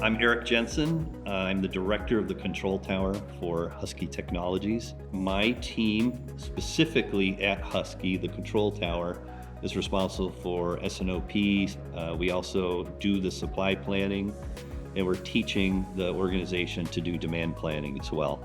I'm Eric Jensen. I'm the director of the control tower for Husky Technologies. My team, specifically at Husky, the control tower, is responsible for S&OP. We also do the supply planning, and we're teaching the organization to do demand planning as well.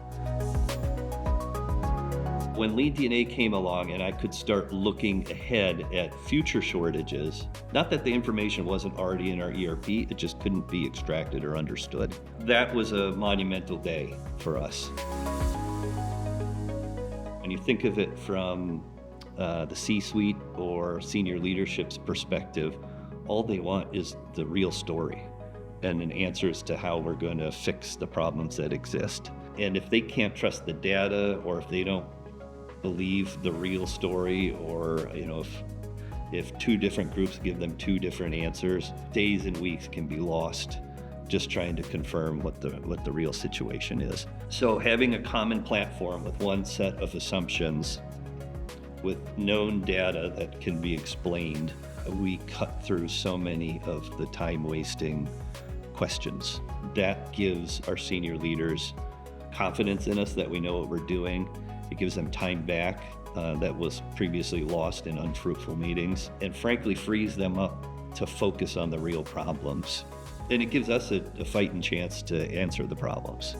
When Lead DNA came along and I could start looking ahead at future shortages, not that the information wasn't already in our ERP, it just couldn't be extracted or understood. That was a monumental day for us. When you think of it from the C-suite or senior leadership's perspective, all they want is the real story and an answers to how we're going to fix the problems that exist. And if they can't trust the data, or if they don't believe the real story, or if two different groups give them two different answers, days and weeks can be lost just trying to confirm what the real situation is. So having a common platform with one set of assumptions with known data that can be explained, we cut through so many of the time-wasting questions. That gives our senior leaders confidence in us that we know what we're doing. It gives them time back that was previously lost in unfruitful meetings, and frankly frees them up to focus on the real problems. And it gives us a fighting chance to answer the problems.